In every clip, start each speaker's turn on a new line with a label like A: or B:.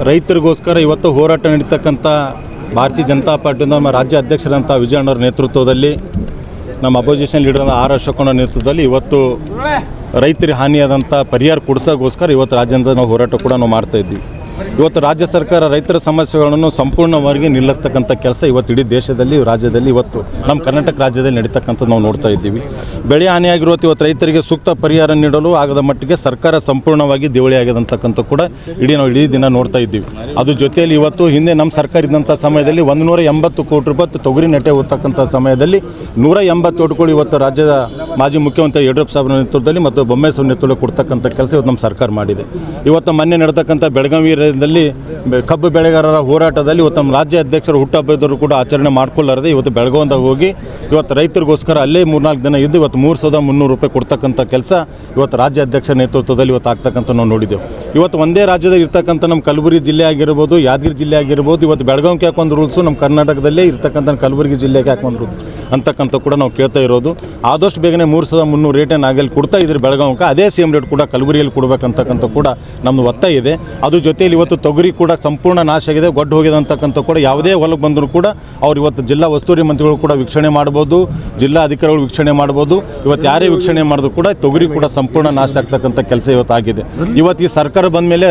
A: ರೈತರಿಗೋಸ್ಕರ ಇವತ್ತು ಹೋರಾಟ ನಡೀತಕ್ಕಂಥ ಭಾರತೀಯ ಜನತಾ ಪಾರ್ಟಿಯಿಂದ ನಮ್ಮ ರಾಜ್ಯ ಅಧ್ಯಕ್ಷರಂಥ ವಿಜಯಣ್ಣವ್ರ ನೇತೃತ್ವದಲ್ಲಿ, ನಮ್ಮ ಅಪೋಸಿಷನ್ ಲೀಡರ್ ಆರ್ ಅಶೋಕಣ್ಣವ್ರ ನೇತೃತ್ವದಲ್ಲಿ ಇವತ್ತು ರೈತರಿಗೆ ಹಾನಿಯಾದಂಥ ಪರಿಹಾರ ಕೊಡಿಸೋಕ್ಕೋಸ್ಕರ ಇವತ್ತು ರಾಜ್ಯದ ನಾವು ಹೋರಾಟ ಕೂಡ ನಾವು ಮಾಡ್ತಾಯಿದ್ವಿ. ಇವತ್ತು ರಾಜ್ಯ ಸರ್ಕಾರ ರೈತರ ಸಮಸ್ಯೆಗಳನ್ನು ಸಂಪೂರ್ಣವಾಗಿ ನಿಲ್ಲಿಸ್ತಕ್ಕಂಥ ಕೆಲಸ ಇವತ್ತು ಇಡೀ ದೇಶದಲ್ಲಿ, ರಾಜ್ಯದಲ್ಲಿ, ಇವತ್ತು ನಮ್ಮ ಕರ್ನಾಟಕ ರಾಜ್ಯದಲ್ಲಿ ನಡೀತಕ್ಕಂಥದ್ದು ನಾವು ನೋಡ್ತಾ ಇದ್ದೀವಿ. ಬೆಳೆ ಹಾನಿಯಾಗಿರುವತ್ತು ಇವತ್ತು ರೈತರಿಗೆ ಸೂಕ್ತ ಪರಿಹಾರ ನೀಡಲು ಆಗದ ಮಟ್ಟಿಗೆ ಸರ್ಕಾರ ಸಂಪೂರ್ಣವಾಗಿ ದಿವಾಳಿ ಆಗಿದಂತಕ್ಕಂಥ ಕೂಡ ನಾವು ಇಡೀ ದಿನ ನೋಡ್ತಾ ಇದ್ದೀವಿ. ಅದು ಜೊತೆಯಲ್ಲಿ ಇವತ್ತು ಹಿಂದೆ ನಮ್ಮ ಸರ್ಕಾರ ಇದ್ದಂಥ ಸಮಯದಲ್ಲಿ 180 ಕೋಟಿ ರೂಪಾಯಿ ತೊಗರಿ ನೆಟ್ಟೆ ಹೋಗ್ತಕ್ಕಂಥ ಸಮಯದಲ್ಲಿ 180 ಕೋಟಿ ಇವತ್ತು ರಾಜ್ಯದ ಮಾಜಿ ಮುಖ್ಯಮಂತ್ರಿ ಯಡಿಯೂರಪ್ಪ ಸಾಹೇಬರ ನೇತೃತ್ವದಲ್ಲಿ ಮತ್ತು ಬೊಮ್ಮಾಯಿ ಸಾಹೇಬರ ನೇತೃತ್ವದಲ್ಲಿ ಕೊಡ್ತಕ್ಕಂಥ ಕೆಲಸ ಇವತ್ತು ನಮ್ಮ ಸರ್ಕಾರ ಮಾಡಿದೆ. ಇವತ್ತು ಮೊನ್ನೆ ನಡೆತಕ್ಕಂಥ ಬೆಳಗಾವಿಯಲ್ಲಿ ಕಬ್ಬು ಬೆಳೆಗಾರರ ಹೋರಾಟದಲ್ಲಿ ಇವತ್ತು ನಮ್ಮ ರಾಜ್ಯ ಅಧ್ಯಕ್ಷರು ಹುಟ್ಟುಹಬ್ಬದವರು ಕೂಡ ಆಚರಣೆ ಮಾಡ್ಕೊಳ್ಳಾರದೆ ಇವತ್ತು ಬೆಳಗಾವಿದಾಗ ಹೋಗಿ ಇವತ್ತು ರೈತರಿಗೋಸ್ಕರ ಅಲ್ಲೇ 3-4 ದಿನ ಇದ್ದು ಇವತ್ತು 3,300 ರೂಪಾಯಿ ಕೊಡ್ತಕ್ಕಂಥ ಕೆಲಸ ಇವತ್ತು ರಾಜ್ಯ ಅಧ್ಯಕ್ಷರ ನೇತೃತ್ವದಲ್ಲಿ ಇವತ್ತು ಆಗ್ತಕ್ಕಂಥ ನಾವು ನೋಡಿದ್ದೆವು. ಇವತ್ತು ಒಂದೇ ರಾಜ್ಯದಲ್ಲಿ ಇರ್ತಕ್ಕಂಥ ನಮ್ಮ ಕಲಬುರಗಿ ಜಿಲ್ಲೆ ಆಗಿರ್ಬೋದು, ಯಾದಗಿರಿ ಜಿಲ್ಲೆ ಆಗಿರ್ಬೋದು, ಇವತ್ತು ಬೆಳಗಾವಿಗೆ ಹಾಕೊಂದು ರೂಲ್ಸು ನಮ್ಮ ಕರ್ನಾಟಕದಲ್ಲೇ ಇರ್ತಕ್ಕಂಥ ಕಲಬುರಗಿ ಜಿಲ್ಲೆಗೆ ಹಾಕೊಂದು ರೂಲ್ಸ್ ಅಂತಕ್ಕಂಥ ಕೂಡ ನಾವು ಕೇಳ್ತಾ ಇರೋದು. ಆದಷ್ಟು ಬೇಗನೆ 3,300 ರೇಟನ್ನು ಆಗಲಿ ಕೊಡ್ತಾ ಇದ್ರು ಬೆಳಗಾವಿಗೆ, ಅದೇ ಸೇಮ್ ರೇಟ್ ಕೂಡ ಕಲಬುರಗಿಯಲ್ಲಿ ಕೊಡಬೇಕಂತಕ್ಕಂಥ ಕೂಡ ನಮ್ಮದು ಒತ್ತಾಯ ಇದೆ. ಅದ್ರ ಜೊತೆಯಲ್ಲಿ ಇವತ್ತು ತೊಗರಿ ಕೂಡ ಸಂಪೂರ್ಣ ನಾಶ ಆಗಿದೆ, ಗೊಡ್ಡು ಹೋಗಿದೆ ಅಂತಕ್ಕಂಥ ಕೂಡ ಯಾವುದೇ ಹೊಲಕ್ಕೆ ಬಂದರೂ ಕೂಡ ಅವ್ರು ಇವತ್ತು ಜಿಲ್ಲಾ ಉಸ್ತುವಾರಿ ಮಂತ್ರಿಗಳು ಕೂಡ ವೀಕ್ಷಣೆ ಮಾಡ್ಬೋದು, ಜಿಲ್ಲಾ ಅಧಿಕಾರಿಗಳು ವೀಕ್ಷಣೆ ಮಾಡ್ಬೋದು. ಇವತ್ತು ಯಾರೇ ವೀಕ್ಷಣೆ ಮಾಡಿದ್ರು ಕೂಡ ತೊಗರಿ ಕೂಡ ಸಂಪೂರ್ಣ ನಾಶ ಆಗ್ತಕ್ಕಂಥ ಕೆಲಸ ಇವತ್ತು ಆಗಿದೆ. ಇವತ್ತು ಈ ಸರ್ಕಾರ ಬಂದ ಮೇಲೆ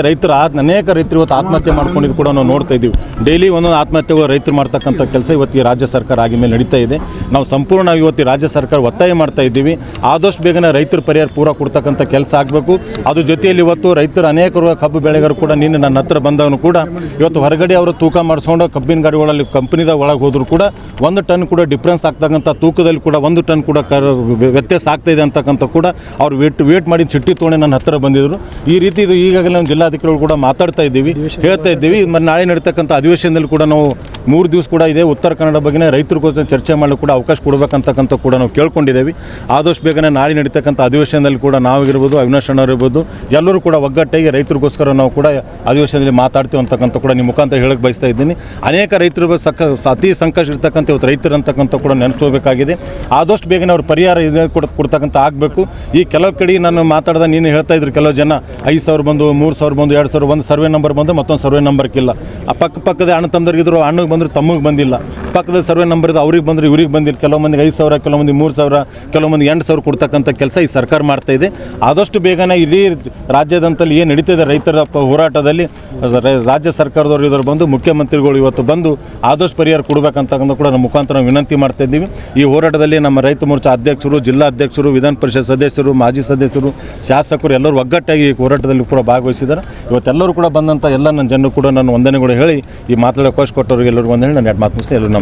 A: ಅನೇಕ ರೈತರು ಇವತ್ತು ಆತ್ಮಹತ್ಯೆ ಮಾಡ್ಕೊಂಡಿದ್ದು ಕೂಡ ನಾವು ನೋಡ್ತಾ ಇದ್ದೀವಿ. ಡೈಲಿ ಒಂದೊಂದು ಆತ್ಮಹತ್ಯೆಗಳು ರೈತರು ಮಾಡ್ತಕ್ಕಂಥ ಕೆಲಸ ಇವತ್ತು ಈ ರಾಜ್ಯ ಸರ್ಕಾರ ಆಗಿ ಮೇಲೆ ನಡೀತಾ ಇದೆ. ನಾವು ಸಂಪೂರ್ಣ ಇವತ್ತು ರಾಜ್ಯ ಸರ್ಕಾರ ಒತ್ತಾಯ ಮಾಡ್ತಾ ಇದ್ದೀವಿ, ಆದಷ್ಟು ಬೇಗನೆ ರೈತರ ಪರಿಹಾರ ಪೂರ ಕೊಡ್ತಕ್ಕಂಥ ಕೆಲಸ ಆಗಬೇಕು. ಅದ್ರ ಜೊತೆಯಲ್ಲಿ ಇವತ್ತು ರೈತರು ಅನೇಕರು ಕಬ್ಬು ಬೆಳೆಗಾರರು ಕೂಡ ನಿನ್ನೆ ನನ್ನ ಹತ್ರ ಬಂದವನು ಕೂಡ ಇವತ್ತು ಹೊರಗಡೆ ಅವರು ತೂಕ ಮಾಡಿಸ್ಕೊಂಡು ಕಬ್ಬಿನ ಗಾಡಿಗಳಲ್ಲಿ ಕಂಪ್ನಿದಾಗ ಒಳಗೆ ಹೋದ್ರು ಕೂಡ 1 ಟನ್ ಕೂಡ ಡಿಫ್ರೆನ್ಸ್ ಆಗ್ತಕ್ಕಂಥ ತೂಕದಲ್ಲಿ ಕೂಡ 1 ಟನ್ ಕೂಡ ವ್ಯತ್ಯಾಸ ಆಗ್ತಾಯಿದೆ ಅಂತಕ್ಕಂಥ ಕೂಡ ಅವ್ರು ವೇಟ್ ಮಾಡಿ ಚಿಟ್ಟಿ ತೊಗೊಂಡು ನನ್ನ ಹತ್ತಿರ ಬಂದಿದ್ದರು. ಈ ರೀತಿ ಇದು ಈಗಾಗಲೇ ನಮ್ಮ ಜಿಲ್ಲಾಧಿಕಾರಿಗಳು ಕೂಡ ಮಾತಾಡ್ತಾ ಇದ್ದೀವಿ, ಹೇಳ್ತಾ ಇದ್ದೀವಿ. ನಾಳೆ ನಡೀತಕ್ಕಂಥ ಅಧಿವೇಶನದಲ್ಲಿ ಕೂಡ ನಾವು 3 ದಿವಸ ಕೂಡ ಇದೆ ಉತ್ತರ ಕನ್ನಡ ಬಗ್ಗೆ ರೈತರಿಗೋಸ್ಕರ ಚರ್ಚೆ ಮಾಡಲು ಕೂಡ ಅವಕಾಶ ಕೊಡಬೇಕಂತಕ್ಕಂಥ ಕೂಡ ನಾವು ಕೇಳ್ಕೊಂಡಿದ್ದೇವೆ. ಆದಷ್ಟು ಬೇಗನೆ ನಾಳೆ ನಡೀತಕ್ಕಂಥ ಅಧಿವೇಶನದಲ್ಲಿ ಕೂಡ ನಾವಿರ್ಬೋದು, ಅವಿನಾಶ್ ಅಣ್ಣವ್ರು ಇರ್ಬೋದು, ಎಲ್ಲರೂ ಕೂಡ ಒಗ್ಗಟ್ಟಾಗಿ ರೈತರಿಗೋಸ್ಕರ ನಾವು ಕೂಡ ಅಧಿವೇಶನದಲ್ಲಿ ಮಾತಾಡ್ತೀವಿ ಅಂತಕ್ಕಂಥ ಕೂಡ ನಿಮ್ಮ ಮುಖಾಂತರ ಹೇಳಕ್ಕೆ ಬಯಸ್ತಾ ಇದ್ದೀನಿ. ಅನೇಕ ರೈತರು ಅತಿ ಸಂಕಷ್ಟ ಇರ್ತಕ್ಕಂಥ ಇವತ್ತು ರೈತರು ಅಂತಕ್ಕಂಥ ಕೂಡ ನೆನೆಸ್ಕೋಬೇಕಾಗಿದೆ. ಆದಷ್ಟು ಬೇಗನೆ ಅವ್ರ ಪರಿಹಾರ ಇದೆ ಕೊಡ್ತಕ್ಕಂಥ ಆಗಬೇಕು. ಈ ಕೆಲವು ಕಡೆ ನಾನು ಮಾತಾಡ್ದ ನೀನು ಹೇಳ್ತಾ ಇದ್ರು, ಕೆಲವು ಜನ 5,000 ಬಂದು, 3,000 ಬಂದು, 2,000 ಒಂದು ಸರ್ವೆ ನಂಬರ್ ಬಂದು ಮತ್ತೊಂದು ಸರ್ವೆ ನಂಬರ್ಗಿಲ್ಲ. ಆ ಪಕ್ಕದ ಅಣ್ಣ ತಮ್ಮದರಿಗಿದ್ರು, ಅಣ್ಣಗೆ ಬಂದರೆ ತಮಗೆ ಬಂದಿಲ್ಲ. ಪಕ್ಕದ ಸರ್ವೆ ನಂಬರ್ ಇದೆ, ಅವ್ರಿಗೆ ಬಂದರೆ ಇವ್ರಿಗೆ ಬಂದಿಲ್ಲ. ಕೆಲವು ಮಂದಿಗೆ 5,000, ಕೆಲವು ಮಂದಿ 3,000, ಕೆಲವು ಮಂದಿ 8,000 ಕೊಡ್ತಕ್ಕಂಥ ಕೆಲಸ ಈ ಸರ್ಕಾರ ಮಾಡ್ತಾ ಇದೆ. ಆದಷ್ಟು ಬೇಗನೆ ಇಡೀ ರಾಜ್ಯದಂತಲ್ಲಿ ಏನು ನಡೀತಿದೆ ರೈತರ ಹೋರಾಟದಲ್ಲಿ ರಾಜ್ಯ ಸರ್ಕಾರದವರು ಇವರು ಬಂದು ಮುಖ್ಯಮಂತ್ರಿಗಳು ಇವತ್ತು ಬಂದು ಆದಷ್ಟು ಪರಿಹಾರ ಕೊಡಬೇಕಂತಕ್ಕಂಥ ಕೂಡ ನಮ್ಮ ಮುಖಾಂತರ ವಿನಂತಿ ಮಾಡ್ತಾ ಇದ್ದೀವಿ. ಈ ಹೋರಾಟದಲ್ಲಿ ನಮ್ಮ ರೈತ ಮೋರ್ಚಾ ಅಧ್ಯಕ್ಷರು, ಜಿಲ್ಲಾ ಅಧ್ಯಕ್ಷರು, ವಿಧಾನ ಪರಿಷತ್ ಸದಸ್ಯರು, ಮಾಜಿ ಸದಸ್ಯರು, ಶಾಸಕರು ಎಲ್ಲರೂ ಒಗ್ಗಟ್ಟಾಗಿ ಈ ಹೋರಾಟದಲ್ಲಿ ಕೂಡ ಭಾಗವಹಿಸಿದ್ದಾರೆ. ಇವತ್ತೆಲ್ಲರೂ ಕೂಡ ಬಂದಂಥ ಎಲ್ಲ ನನ್ನ ಜನರು ಕೂಡ ನಾನು ವಂದನೆಗಳು ಹೇಳಿ ಈ ಮಾತಾಡೋ ಅವಕಾಶ ಕೊಟ್ಟವ್ರಿಗೆ ಎಲ್ಲರಿಗೂ ವಂದನೆ. ನಾನು 2 ಮಾತು ಮುಗಿಸ್ತೀನಿ. ಎಲ್ಲರೂ